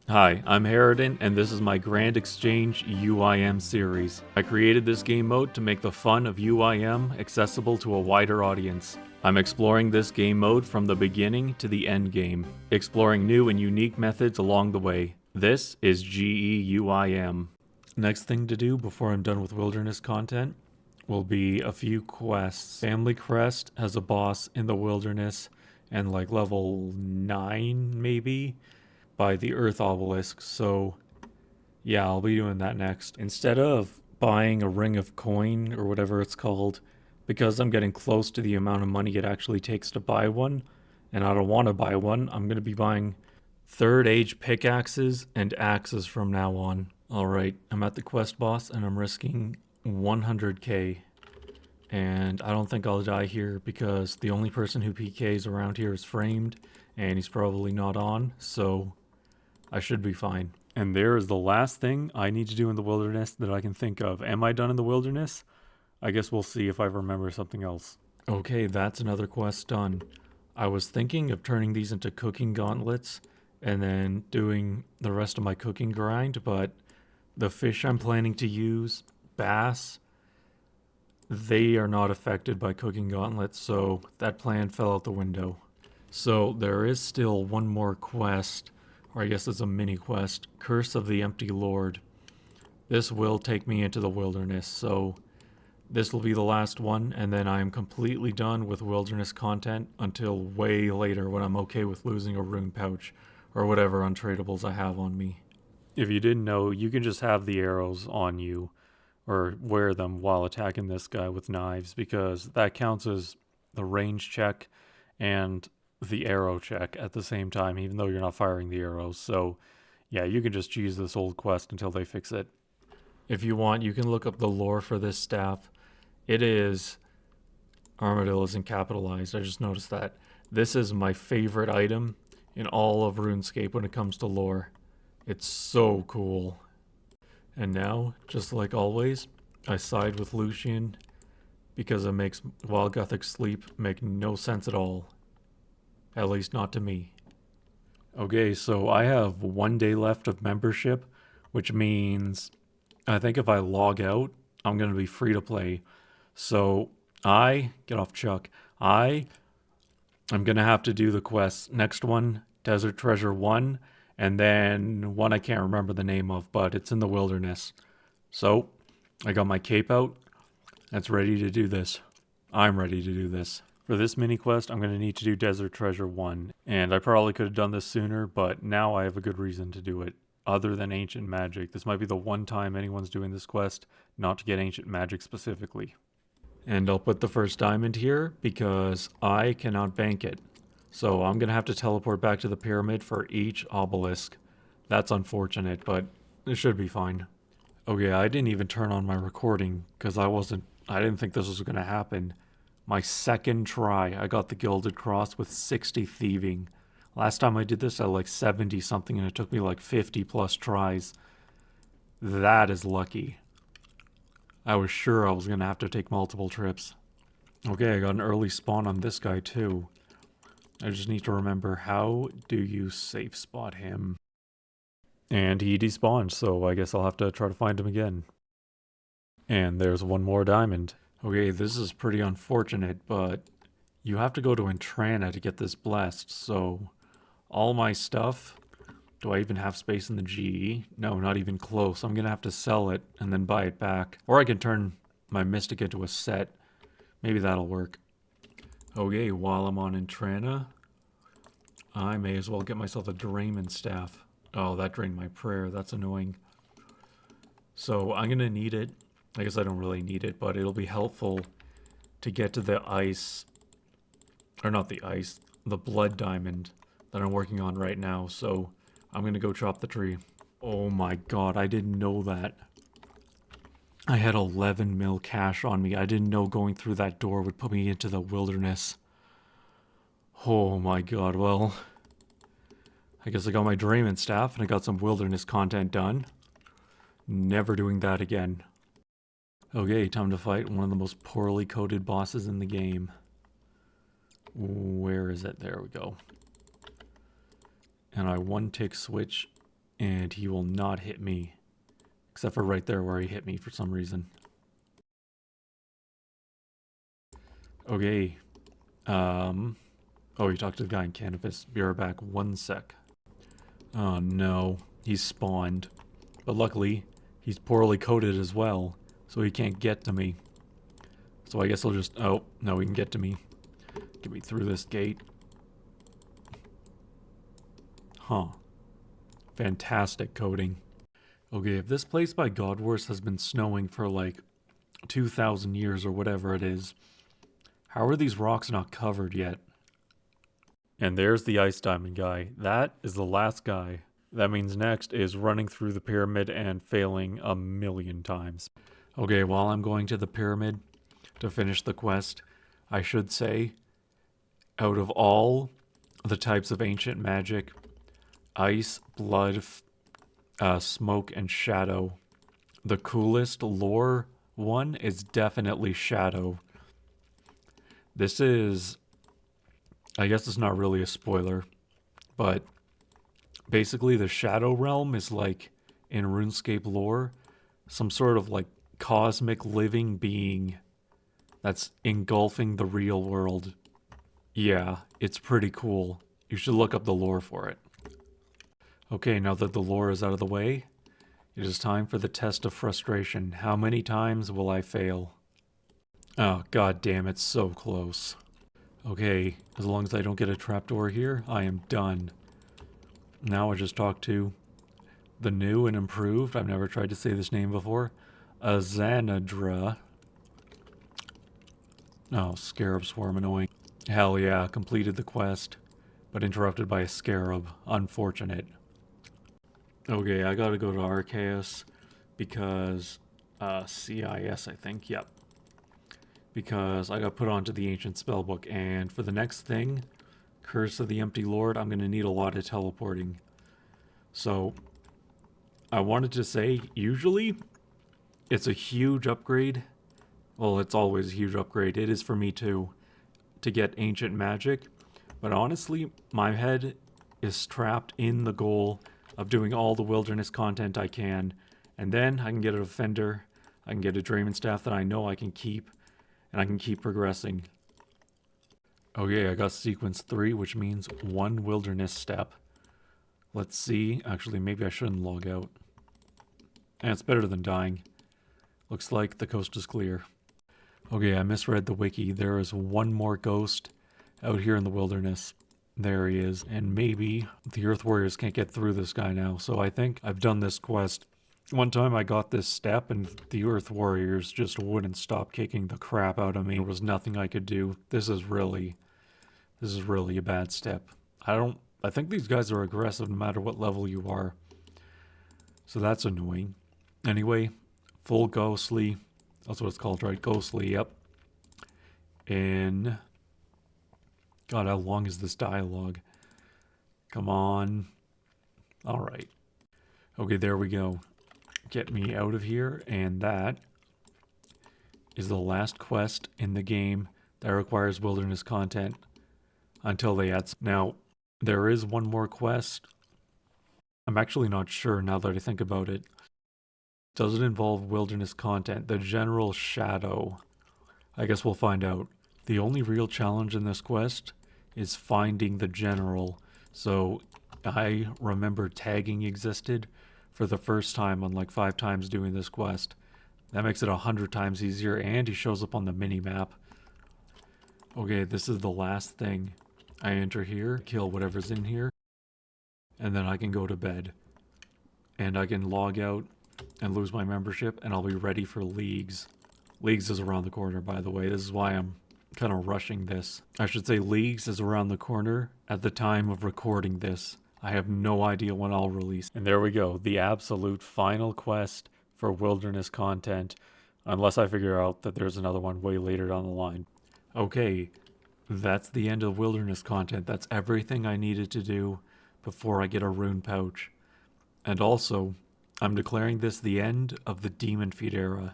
Hi, I'm Heredin, and this is my Grand Exchange UIM series. I created this game mode to make the fun of UIM accessible to a wider audience. I'm exploring this game mode from the beginning to the end game, exploring new and unique methods along the way. This is GEUIM. Next thing to do before I'm done with wilderness content will be a few quests. Family Crest has a boss in the wilderness and like level 9 maybe by the Earth obelisk, so yeah, I'll be doing that next. Instead of buying a ring of coin or whatever it's called, because I'm getting close to the amount of money it actually takes to buy one, and I don't want to buy one, I'm going to be buying third age pickaxes and axes from now on. Alright, I'm at the quest boss and I'm risking 100k. And I don't think I'll die here because the only person who PKs around here is framed and he's probably not on, so I should be fine. And there is the last thing I need to do in the wilderness that I can think of. Am I done in the wilderness? I guess we'll see if I remember something else. Okay, that's another quest done. I was thinking of turning these into cooking gauntlets and then doing the rest of my cooking grind, but the fish I'm planning to use, bass, they are not affected by cooking gauntlets, so that plan fell out the window. So there is still one more quest, or I guess it's a mini quest, Curse of the Empty Lord. This will take me into the wilderness, so this will be the last one, and then I am completely done with wilderness content until way later when I'm okay with losing a rune pouch or whatever untradables I have on me. If you didn't know, you can just have the arrows on you or wear them while attacking this guy with knives because that counts as the range check and the arrow check at the same time, even though you're not firing the arrows. So, yeah, you can just use this old quest until they fix it. If you want, you can look up the lore for this staff. It is. Armadillo isn't capitalized. I just noticed that. This is my favorite item in all of RuneScape when it comes to lore. It's so cool. And now, just like always, I side with Lucian because it makes Wild Gothic Sleep make no sense at all. At least not to me. Okay, so I have 1 day left of membership, which means I think if I log out, I'm going to be free to play. So get off Chuck. I'm going to have to do the quests. Next one, Desert Treasure 1, and then one I can't remember the name of, but it's in the wilderness. So I got my cape out. That's ready to do this. I'm ready to do this. For this mini quest, I'm going to need to do Desert Treasure 1, and I probably could have done this sooner, but now I have a good reason to do it. Other than Ancient Magic, this might be the one time anyone's doing this quest not to get Ancient Magic specifically. And I'll put the first diamond here because I cannot bank it. So I'm going to have to teleport back to the pyramid for each obelisk. That's unfortunate, but it should be fine. Okay, I didn't even turn on my recording because I didn't think this was going to happen. My second try, I got the Gilded Cross with 60 thieving. Last time I did this, I had like 70 something and it took me like 50 plus tries. That is lucky. I was sure I was going to have to take multiple trips. Okay, I got an early spawn on this guy too. I just need to remember, how do you safe spot him? And he despawned, so I guess I'll have to try to find him again. And there's one more diamond. Okay, this is pretty unfortunate, but you have to go to Entrana to get this blessed, so all my stuff, do I even have space in the GE? No, not even close. I'm gonna have to sell it and then buy it back. Or I can turn my Mystic into a set. Maybe that'll work. Okay, while I'm on Entrana, I may as well get myself a Drayman staff. Oh, that drained my prayer. That's annoying. So I'm gonna need it. I guess I don't really need it, but it'll be helpful to get to the ice, or not the ice, the blood diamond that I'm working on right now, so I'm gonna go chop the tree. Oh my god, I didn't know that. I had 11 mil cash on me. I didn't know going through that door would put me into the wilderness. Oh my god, well, I guess I got my Drayman staff and I got some wilderness content done. Never doing that again. Okay, time to fight one of the most poorly coded bosses in the game. Where is it? There we go. And I one-tick switch And he will not hit me. Except for right there where he hit me for some reason. Okay. Oh, you talked to the guy in Canvas. Be right back. 1 sec. Oh no. He's spawned. But luckily, he's poorly coded as well. So he can't get to me. So I guess he'll just... Oh, no, he can get to me. Get me through this gate. Huh. Fantastic coding. Okay, if this place by God Wars has been snowing for like 2,000 years or whatever it is, how are these rocks not covered yet? And there's the ice diamond guy. That is the last guy. That means next is running through the pyramid and failing 1,000,000 times. Okay, while I'm going to the pyramid to finish the quest, I should say, out of all the types of ancient magic, ice, blood, smoke, and shadow, the coolest lore one is definitely shadow. This is, I guess it's not really a spoiler, but basically the shadow realm is like, in RuneScape lore, some sort of like cosmic living being that's engulfing the real world. Yeah, it's pretty cool. You should look up the lore for it. Okay, now that the lore is out of the way, it is time for the test of frustration. How many times will I fail? Oh, god damn, it's so close. Okay, as long as I don't get a trapdoor here, I am done. Now I just talked to the new and improved, I've never tried to say this name before, Azanadra. Oh, scarab swarm annoying. Hell yeah, completed the quest, but interrupted by a scarab. Unfortunate. Okay, I gotta go to Arceus because, CIS, I think, yep. Because I got put onto the Ancient Spellbook, and for the next thing, Curse of the Empty Lord, I'm gonna need a lot of teleporting. So, I wanted to say, usually, it's a huge upgrade. Well, it's always a huge upgrade. It is for me too, to get Ancient Magic. But honestly, my head is trapped in the goal of doing all the wilderness content I can, and then I can get a Defender, I can get a Drayman Staff that I know I can keep, and I can keep progressing. Okay, I got sequence 3, which means 1 wilderness step. Let's see. Actually, maybe I shouldn't log out. And it's better than dying. Looks like the coast is clear. Okay, I misread the wiki. There is 1 more ghost out here in the wilderness. There he is. And maybe the Earth Warriors can't get through this guy now. So I think I've done this quest. One time I got this step and the Earth Warriors just wouldn't stop kicking the crap out of me. There was nothing I could do. This is really a bad step. I think these guys are aggressive no matter what level you are. So that's annoying. Anyway, full ghostly. That's what it's called, right? Ghostly, yep. And God, how long is this dialogue? Come on. Alright. Okay, there we go. Get me out of here, and that is the last quest in the game that requires wilderness content until they add... Now, there is one more quest. I'm actually not sure now that I think about it. Does it involve wilderness content? The General Shadow. I guess we'll find out. The only real challenge in this quest is finding the General. So I remember tagging existed for the first time on like 5 times doing this quest. That makes it 100 times easier, and he shows up on the mini-map. Okay, this is the last thing. I enter here, kill whatever's in here, and then I can go to bed. And I can log out and lose my membership, and I'll be ready for Leagues. Leagues is around the corner, by the way. This is why I'm kind of rushing this. I should say Leagues is around the corner at the time of recording this. I have no idea when I'll release. And there we go, the absolute final quest for wilderness content, unless I figure out that there's another one way later down the line. Okay, that's the end of wilderness content. That's everything I needed to do before I get a rune pouch. And also, I'm declaring this the end of the Demon Feet era.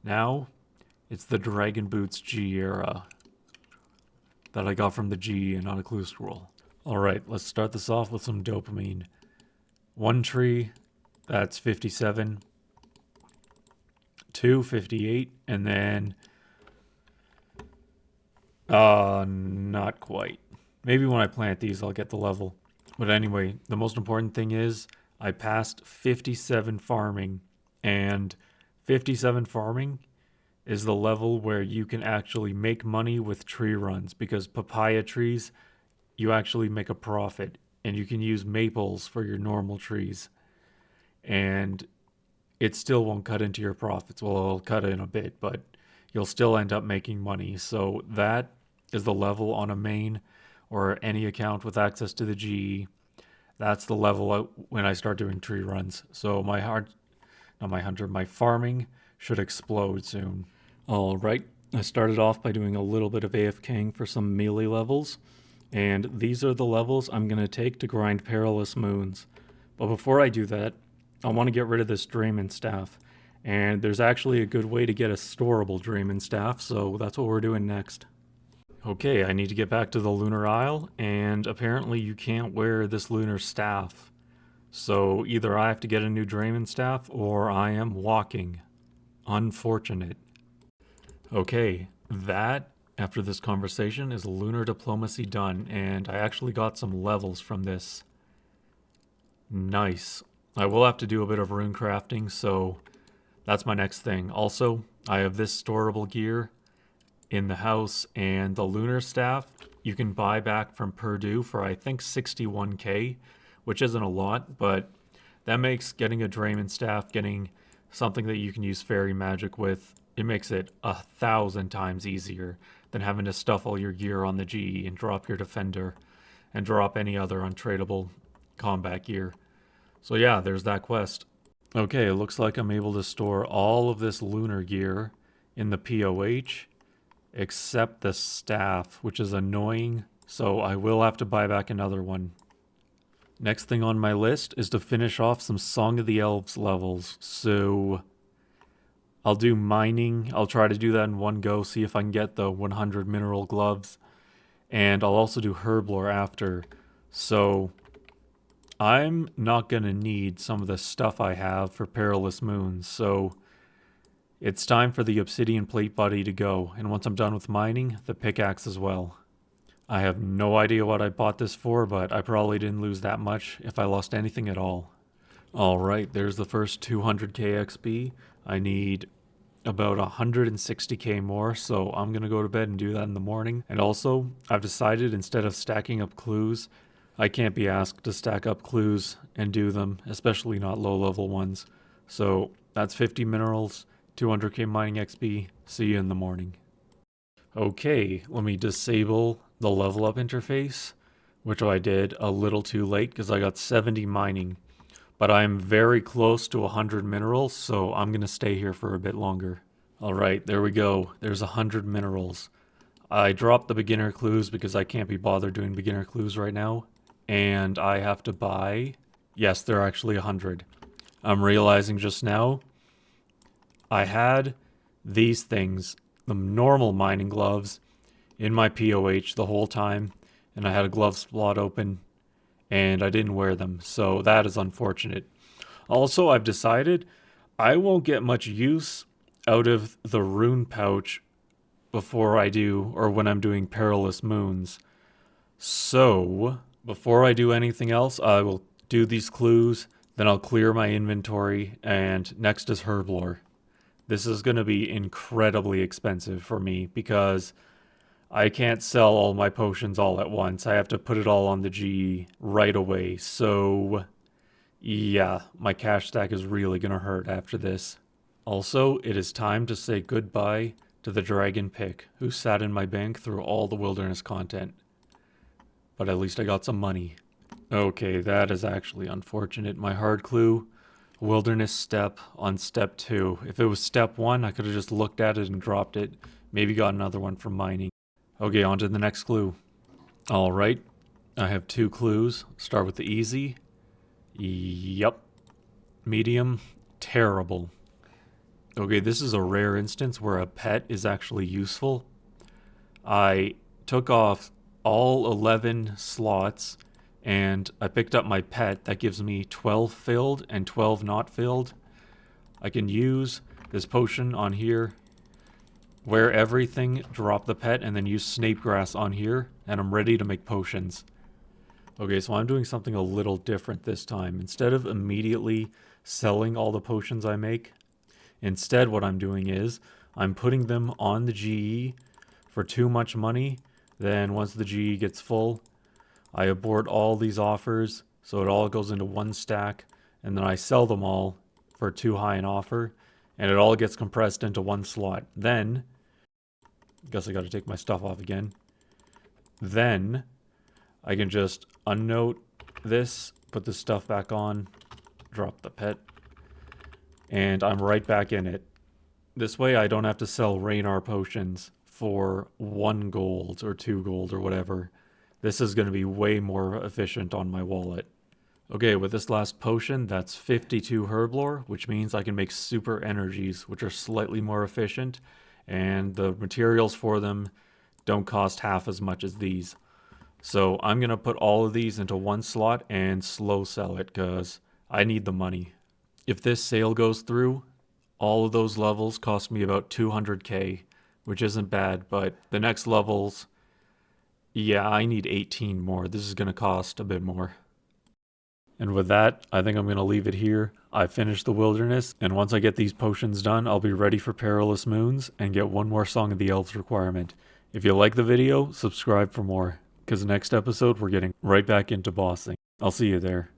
Now, it's the Dragon Boots G era that I got from the GE and not a clue scroll. Alright, let's start this off with some dopamine. 1 tree, that's 57. 2, 58, and then not quite. Maybe when I plant these I'll get the level. But anyway, the most important thing is I passed 57 farming, and 57 farming is the level where you can actually make money with tree runs, because papaya trees, you actually make a profit, and you can use maples for your normal trees. And it still won't cut into your profits. Well, it'll cut in a bit, but you'll still end up making money. So that is the level on a main or any account with access to the GE. That's the level when I start doing tree runs. So my farming should explode soon. All right, I started off by doing a little bit of AFKing for some melee levels, and these are the levels I'm going to take to grind Perilous Moons. But before I do that, I want to get rid of this Drayman staff, and there's actually a good way to get a storable Drayman staff, so that's what we're doing next. Okay, I need to get back to the Lunar Isle, and apparently you can't wear this lunar staff. So either I have to get a new Drayman staff, or I am walking. Unfortunate. Okay, that, after this conversation, is lunar diplomacy done, and I actually got some levels from this. Nice. I will have to do a bit of rune crafting, so that's my next thing. Also, I have this storable gear in the house, and the lunar staff you can buy back from Purdue for I think 61k, which isn't a lot, but that makes getting a Drayman staff, getting something that you can use fairy magic with, it makes it 1,000 times easier than having to stuff all your gear on the GE and drop your defender and drop any other untradeable combat gear. So yeah, there's that quest. Okay, it looks like I'm able to store all of this lunar gear in the POH, except the staff, which is annoying, so I will have to buy back another one. Next thing on my list is to finish off some Song of the Elves levels, so I'll do mining. I'll try to do that in one go, see if I can get the 100 mineral gloves, and I'll also do herb lore after. So I'm not going to need some of the stuff I have for Perilous Moons, so it's time for the obsidian plate buddy to go, and once I'm done with mining, the pickaxe as well. I have no idea what I bought this for, but I probably didn't lose that much if I lost anything at all. Alright, there's the first 200k XP. I need about 160k more, so I'm gonna go to bed and do that in the morning. And also, I've decided instead of stacking up clues, I can't be asked to stack up clues and do them, especially not low level ones. So that's 50 minerals, 200k mining XP. See you in the morning. Okay, let me disable the level up interface, which I did a little too late because I got 70 mining. But I'm very close to 100 minerals, so I'm going to stay here for a bit longer. Alright, there we go. There's 100 minerals. I dropped the beginner clues because I can't be bothered doing beginner clues right now. And I have to buy... Yes, there are actually 100. I'm realizing just now, I had these things, the normal mining gloves, in my POH the whole time, and I had a glove slot open, and I didn't wear them, so that is unfortunate. Also, I've decided I won't get much use out of the rune pouch before I do, or when I'm doing Perilous Moons. So, before I do anything else, I will do these clues, then I'll clear my inventory, and next is herb lore. This is going to be incredibly expensive for me because I can't sell all my potions all at once. I have to put it all on the GE right away. So, yeah, my cash stack is really going to hurt after this. Also, it is time to say goodbye to the dragon pick, who sat in my bank through all the wilderness content. But at least I got some money. Okay, that is actually unfortunate. My hard clue, wilderness step on step 2. If it was step 1, I could have just looked at it and dropped it. Maybe got another one from mining. Okay, on to the next clue. Alright, I have 2 clues. Start with the easy. Yup. Medium. Terrible. Okay, this is a rare instance where a pet is actually useful. I took off all 11 slots and I picked up my pet that gives me 12 filled and 12 not filled. I can use this potion on here, wear everything, drop the pet, and then use snape grass on here, and I'm ready to make potions. Okay, so I'm doing something a little different this time. Instead of immediately selling all the potions I make, instead what I'm doing is I'm putting them on the GE for too much money. Then once the GE gets full, I abort all these offers so it all goes into one stack, and then I sell them all for too high an offer, and it all gets compressed into one slot. Then, guess I gotta take my stuff off again. Then I can just unnote this, put the stuff back on, drop the pet, and I'm right back in it. This way I don't have to sell Raynar potions for 1 gold or 2 gold or whatever. This is going to be way more efficient on my wallet. Okay, with this last potion, that's 52 herblore, which means I can make super energies, which are slightly more efficient, and the materials for them don't cost half as much as these. So I'm going to put all of these into one slot and slow sell it, because I need the money. If this sale goes through, all of those levels cost me about 200k, which isn't bad, but the next levels, yeah, I need 18 more. This is going to cost a bit more. And with that, I think I'm going to leave it here. I finished the wilderness, and once I get these potions done, I'll be ready for Perilous Moons and get one more Song of the Elves requirement. If you like the video, subscribe for more, because next episode we're getting right back into bossing. I'll see you there.